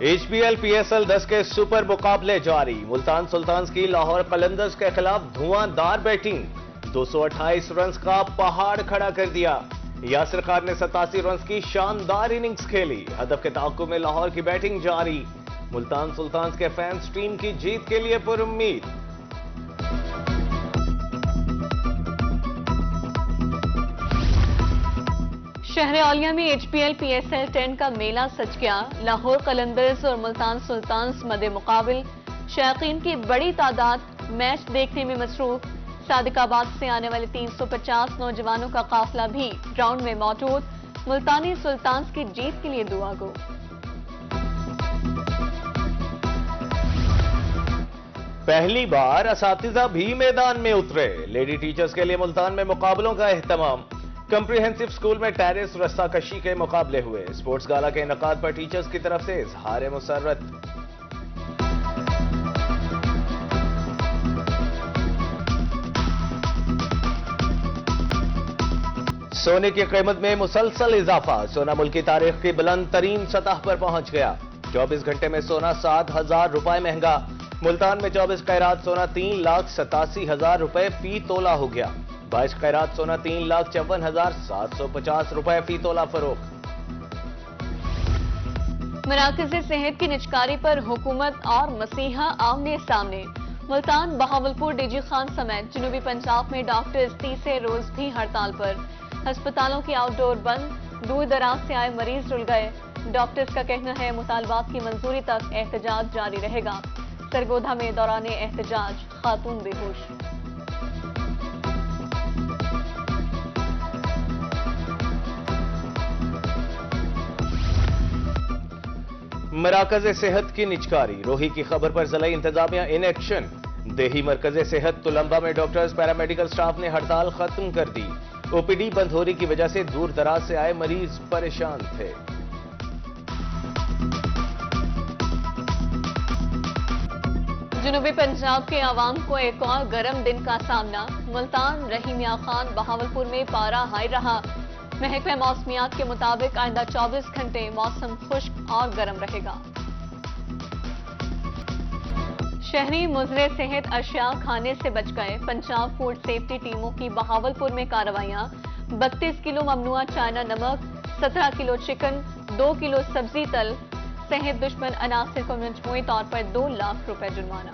HPL PSL 10 کے super مقابلے جاری۔ ملتان سلطانز کی لاہور قلندرز کے خلاف دھواں بیٹنگ، 228 رنز کا پہاڑ کھڑا کر دیا۔ یاسر خان نے 87 رنز کی شاندار اننگز کھیلی۔ ہدف کے تعاقب میں لاہور کی بیٹنگ جاری۔ ملتان سلطانز کے فینس ٹیم کی جیت کے لیے پر امید۔ شہر اولیہ میں HPL PSL 10 کا میلہ سج گیا۔ لاہور قلندرز اور ملتان سلطانز مد مقابل، شائقین کی بڑی تعداد میچ دیکھنے میں مصروف۔ صادق آباد سے آنے والے 350 نوجوانوں کا قافلہ بھی گراؤنڈ میں موجود۔ ملتانی سلطانز کی جیت کے لیے دعا گو۔ پہلی بار اساتذہ بھی میدان میں اترے۔ لیڈی ٹیچرز کے لیے ملتان میں مقابلوں کا اہتمام۔ کمپریہنسو اسکول میں ٹیرس رسہ کشی کے مقابلے ہوئے۔ اسپورٹس گالا کے انعقاد پر ٹیچرز کی طرف سے اظہار مسرت۔ سونے کی قیمت میں مسلسل اضافہ۔ سونا ملکی تاریخ کی بلند ترین سطح پر پہنچ گیا۔ 24 گھنٹے میں سونا 7,000 روپے مہنگا۔ ملتان میں 24 قیرات سونا 3,87,000 روپے فی تولہ ہو گیا۔ 22 قیرات سونا 3,54,750 روپے فی تولہ فروخت۔ مراکز صحت کی نجکاری پر حکومت اور مسیحا آمنے سامنے۔ ملتان، بہاولپور، ڈی جی خان سمیت جنوبی پنجاب میں ڈاکٹرز تیسرے روز بھی ہڑتال پر۔ ہسپتالوں کی آؤٹ ڈور بند، دور دراز سے آئے مریض رل گئے۔ ڈاکٹرز کا کہنا ہے مطالبات کی منظوری تک احتجاج جاری رہے گا۔ سرگودھا میں دوران احتجاج خاتون بے ہوش۔ مراکز صحت کی نجکاری، روہی کی خبر پر ضلعی انتظامیہ ان ایکشن۔ دیہی مرکز صحت تلمبا میں ڈاکٹرز پیرامیڈیکل سٹاف نے ہڑتال ختم کر دی۔ OPD بند ہونے کی وجہ سے دور دراز سے آئے مریض پریشان تھے۔ جنوبی پنجاب کے عوام کو ایک اور گرم دن کا سامنا۔ ملتان، رحیم یا خان، بہاولپور میں پارا ہائی رہا۔ محکمہ موسمیات کے مطابق آئندہ 24 گھنٹے موسم خشک اور گرم رہے گا۔ شہری مضر صحت اشیاء کھانے سے بچ گئے۔ پنجاب فوڈ سیفٹی ٹیموں کی بہاولپور میں کارروائیاں۔ 32 کلو ممنوعہ چائنا نمک، 17 کلو چکن، 2 کلو سبزی تل، صحت دشمن عناصر کو مجموعی طور پر 2 لاکھ روپے جرمانہ۔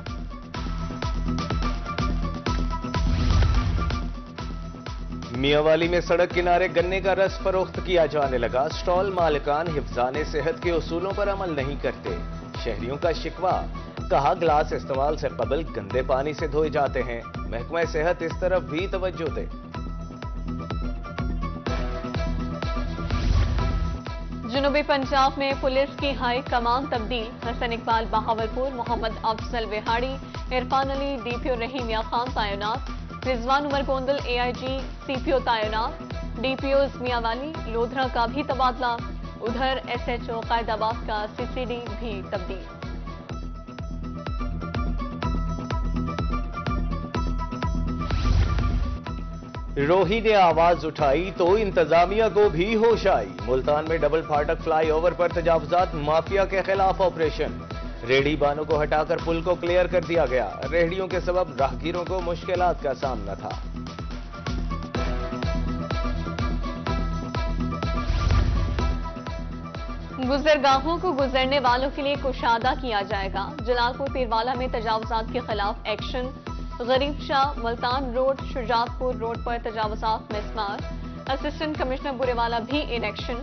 میاں والی میں سڑک کنارے گنے کا رس فروخت کیا جانے لگا۔ سٹال مالکان حفظان صحت کے اصولوں پر عمل نہیں کرتے۔ شہریوں کا شکوہ، کہا گلاس استعمال سے قبل گندے پانی سے دھوئے جاتے ہیں۔ محکمہ صحت اس طرف بھی توجہ دے۔ جنوبی پنجاب میں پولیس کی ہائی کمان تبدیل۔ حسن اقبال بہاولپور، محمد افضل وہاڑی، عرفان علی DPO رحیم یا خان تعینات، رضوان عمر گوندل AIG CPO تعینات۔ DPOز میاں والی، لودھرا کا بھی تبادلہ۔ ادھر SHO قائد آباد کا CCD بھی تبدیل۔ روہی نے آواز اٹھائی تو انتظامیہ کو بھی ہوش آئی۔ ملتان میں ڈبل پھاٹک فلائی اوور پر تجاوزات مافیا کے خلاف آپریشن۔ ریڑھی بانوں کو ہٹا کر پل کو کلیئر کر دیا گیا۔ ریڑھیوں کے سبب راہگیروں کو مشکلات کا سامنا تھا۔ گزرگاہوں کو گزرنے والوں کے لیے کشادہ کیا جائے گا۔ جلال پور پیروالا میں تجاوزات کے خلاف ایکشن۔ غریب شاہ ملتان روڈ، شجاعت پور روڈ پر تجاوزات مسمار۔ اسسٹنٹ کمشنر بورے والا بھی ان ایکشن۔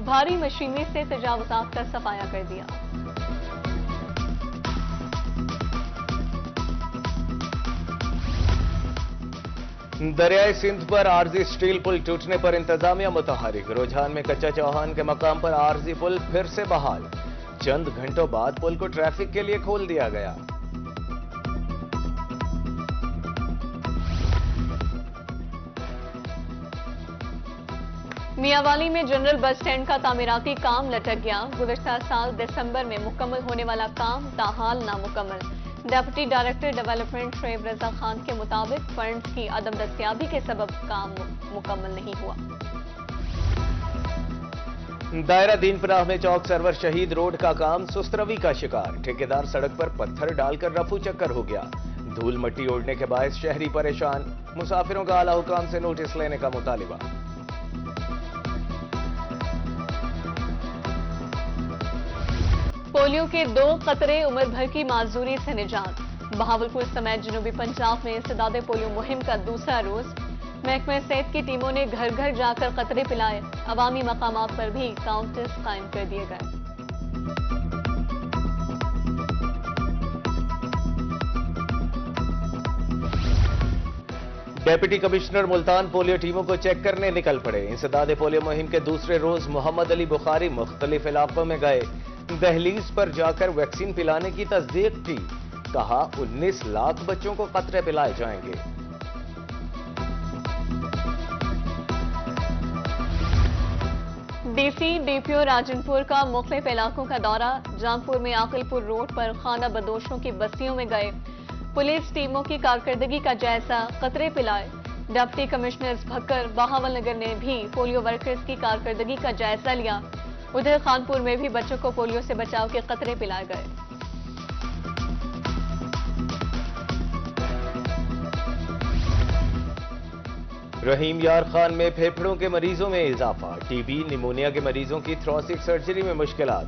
بھاری مشینری سے تجاوزات کا صفایا کر دیا۔ دریائے سندھ پر عارضی سٹیل پل ٹوٹنے پر انتظامیہ متحرک۔ رجحان میں کچا چوہان کے مقام پر عارضی پل پھر سے بحال۔ چند گھنٹوں بعد پل کو ٹریفک کے لیے کھول دیا گیا۔ میاں والی میں جنرل بس سٹینڈ کا تعمیراتی کام لٹک گیا۔ گزشتہ سال دسمبر میں مکمل ہونے والا کام تاحال نامکمل۔ Deputy director development Shoaib Raza Khan کے مطابق فنڈز کی عدم دستیابی کے سبب کام مکمل نہیں ہوا۔ दायरा दीन पनाह में चौक सरवर शहीद रोड का काम सुस्त रवि का शिकार। ठेकेदार सड़क पर पत्थर डालकर रफू चक्कर हो गया। धूल मट्टी उड़ने के बायस शहरी परेशान। मुसाफिरों का आला हुकाम से नोटिस लेने का मुतालिबा। पोलियो के 2 कतरे उम्र भर की माजूरी से निजात। बहावलपुर समेत जनूबी पंजाब में इस्तेदाद पोलियो मुहिम का दूसरा रोज। महकमा सेहत की टीमों ने घर घर जाकर कतरे पिलाए। अवामी मकामात पर भी काउंटर्स कायम कर दिए गए। डेप्यूटी कमिश्नर मुल्तान पोलियो टीमों को चेक करने निकल पड़े। इंसदाद पोलियो मुहिम के दूसरे रोज मोहम्मद अली बुखारी मुख्तलिफ इलाकों में गए। दहलीज पर जाकर वैक्सीन पिलाने की तस्दीक की। कहा 19 लाख बच्चों को कतरे पिलाए जाएंगे। डीसी डीपीओ राजनपुर का मुख्तलिफ इलाकों का दौरा। जामपुर में आकिलपुर रोड पर खाना बदोशों की बस्तियों में गए। पुलिस टीमों की कारकर्दगी का जायजा, कतरे पिलाए। डिप्टी कमिश्नर भक्कर बहावल नगर ने भी पोलियो वर्कर्स की कारकर्दगी का जायजा लिया। उधर खानपुर में भी बच्चों को पोलियो से बचाव के कतरे पिलाए गए। रहीम यार खान में फेफड़ों के मरीजों में इजाफा। टीबी निमोनिया के मरीजों की थोरेसिक सर्जरी में मुश्किलात।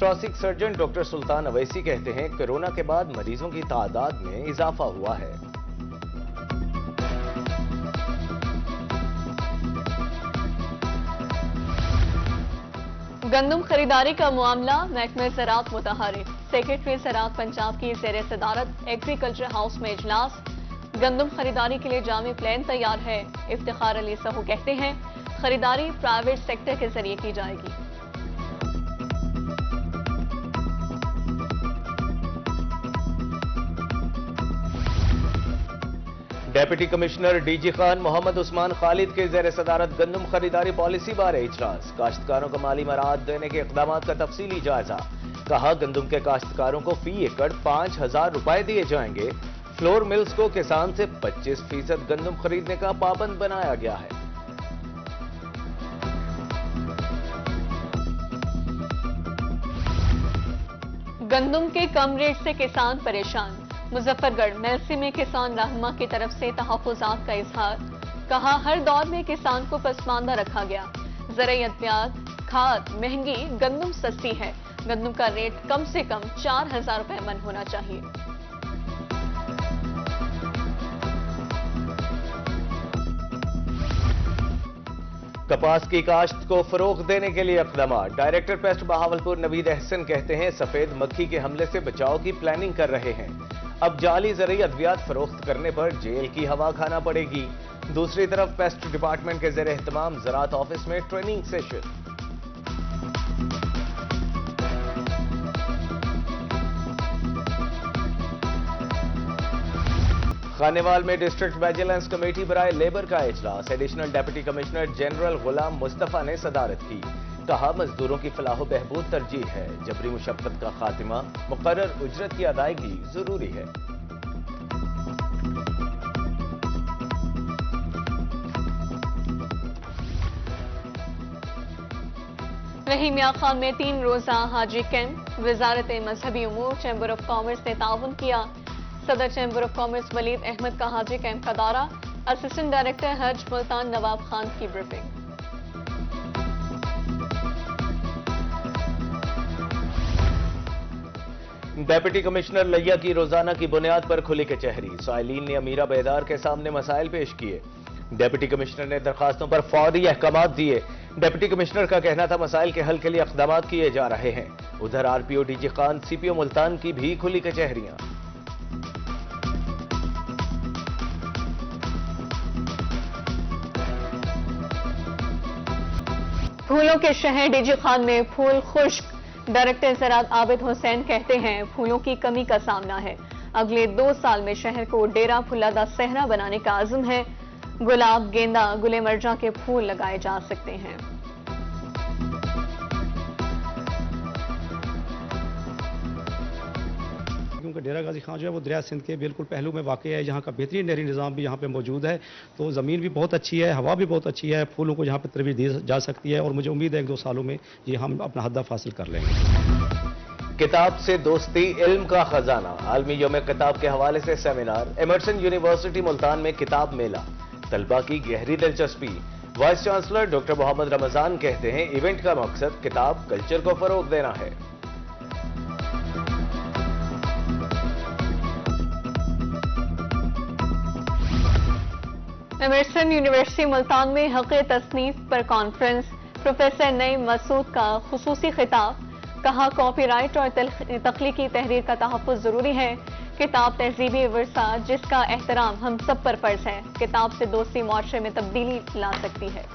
थोरेसिक सर्जन डॉक्टर सुल्तान अवैसी कहते हैं कोरोना के बाद मरीजों की तादाद में इजाफा हुआ है। गंदम खरीदारी का मामला महकमे ज़राअत मुतहरिक। सेक्रेटरी ज़राअत पंजाब की ज़ेर सदारत एग्रीकल्चर हाउस में इजलास। गंदम खरीदारी के लिए जामी प्लान तैयार है। इफ्तिखार अली सहू कहते हैं खरीदारी प्राइवेट सेक्टर के जरिए की जाएगी। Deputy commissioner DG Khan Mohammad Usman Khalid के ज़ेर सदारत गंदम खरीदारी पॉलिसी बारे इजलास। काश्तकारों को माली मराहत देने के इक़दाम का तफसीली जायजा। कहा गंदम के काश्तकारों को फी एकड़ 5,000 रुपए दिए जाएंगे। फ्लोर मिल्स को किसान से 25% गंदम खरीदने का पाबंद बनाया गया है। गंदम के कम रेट से किसान परेशान। मुजफ्फरगढ़ मेलसी में किसान रहनुमा की तरफ से तहफ़्फ़ुज़ात का इजहार। कहा हर दौर में किसान को पसमानदा रखा गया। ज़राई अद्वियात खाद महंगी, गंदम सस्ती है। गंदम का रेट कम से कम 4,000 रुपए मन होना चाहिए। कपास की काश्त को फरोग देने के लिए इक़दाम। डायरेक्टर पेस्ट बहावलपुर नवीद अहसन कहते हैं सफेद मक्खी के हमले से बचाव की प्लानिंग कर रहे हैं। अब जाली ज़राई अद्वियात फरोख्त करने पर जेल की हवा खाना पड़ेगी। दूसरी तरफ पेस्ट डिपार्टमेंट के ज़ेर एहतमाम ज़राअत ऑफिस में ट्रेनिंग सेशन। खानेवाल में डिस्ट्रिक्ट विजिलेंस कमेटी बराए लेबर का इजलास। Additional deputy commissioner general Ghulam Mustafa ने सदारत की। कहा मजदूरों की फलाह बहबूद तरजीह है। जबरी मुशक्कत का खात्मा, मुकर्रर उजरत की अदायगी जरूरी है। रहीम यार खान में 3 रोजा हाजी कैंप। वजारत मजहबी उमूर चैम्बर ऑफ कॉमर्स ने ताउन किया। सदर chamber of commerce Waleed Ahmed का हाजी कैंप का दौरा। असिस्टेंट डायरेक्टर हज मुल्तान नवाब खान की ब्रीफिंग। डेप्यूटी कमिश्नर लिया की रोजाना की बुनियाद पर खुली कचहरी। साइलीन ने अमीरा बेदार के सामने मसाइल पेश किए। डेप्यूटी कमिश्नर ने दरखास्तों पर फौरी अहकाम दिए। डेप्यूटी कमिश्नर का कहना था मसाइल के हल के लिए इक़दाम किए जा रहे हैं। उधर RPO DG Khan CPO Multan की भी खुली कचहरियां। फूलों के शहर डीजी खान में फूल खुश्क। डायरेक्टर ज़राअत आबिद हुसैन कहते हैं फूलों की कमी का सामना है। अगले 2 साल में शहर को डेरा फुलादा सहरा बनाने का आज़म है। गुलाब, गेंदा, गुले मर्जा के फूल लगाए जा सकते हैं। का डेरा गाजी खां जो है वो दरिया सिंध के बिल्कुल पहलू में वाक़ है। यहाँ का बेहतरीन नहरी निज़ाम भी यहाँ पे मौजूद है, तो ज़मीन भी बहुत अच्छी है, हवा भी बहुत अच्छी है, फूलों को यहाँ पे तरबीज दी जा सकती है और मुझे उम्मीद है 1-2 सालों में ये हम अपना हदफ हासिल कर लेंगे। किताब से दोस्ती इल्म का खजाना, आलमी यौम किताब के हवाले से सेमिनार, एमर्सन यूनिवर्सिटी मुल्तान में किताब मेला, तलबा की गहरी दिलचस्पी। Vice chancellor doctor Mohammad Ramzan कहते हैं इवेंट का मकसद किताब कल्चर को फरोग देना है। एमर्सन यूनिवर्सिटी मुल्तान में हक़ तसनीफ पर कॉन्फ्रेंस, प्रोफेसर नईम मसूद का खुसूसी खिताब। कहा कॉपीराइट और तख्लीकी तहरीर का तहफ़्फ़ुज़ ज़रूरी है। किताब तहज़ीबी विरसा जिसका एहतराम हम सब पर फ़र्ज़ है। किताब से दोस्ती मुआशरे में तब्दीली ला सकती है।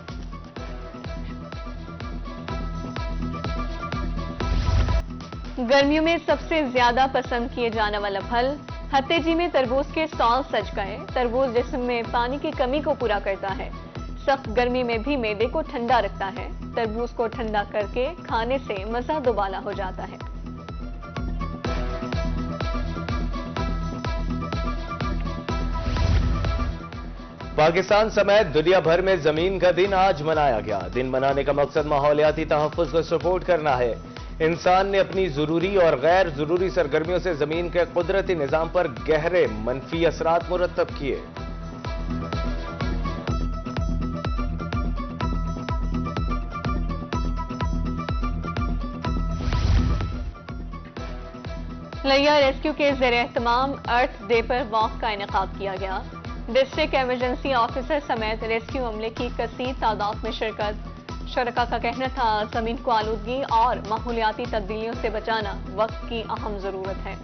गर्मियों में सबसे ज्यादा पसंद किए जाने वाला फल, हत्तेजी में तरबूज के स्टॉल सज गए। तरबूज जिस्म में पानी की कमी को पूरा करता है, सख्त गर्मी में भी मैदे को ठंडा रखता है। तरबूज को ठंडा करके खाने से मजा दुबाला हो जाता है। पाकिस्तान समेत दुनिया भर में जमीन का दिन आज मनाया गया। दिन मनाने का मकसद माहौलियाती तहफ़्फ़ुज़ को सपोर्ट करना है। इंसान ने अपनी जरूरी और गैर जरूरी सरगर्मियों से जमीन के कुदरती निज़ाम पर गहरे मनफी असरात मुरतब किए। लिया रेस्क्यू के ज़ेर एहतमाम अर्थ डे पर वॉक का इनेकाद किया गया। डिस्ट्रिक्ट एमरजेंसी ऑफिसर समेत रेस्क्यू अमले की कसीर तादाद में शिरकत। शरका का कहना था जमीन को आलूदगी और माहौलियाती तब्दीलियों से बचाना वक्त की अहम जरूरत है।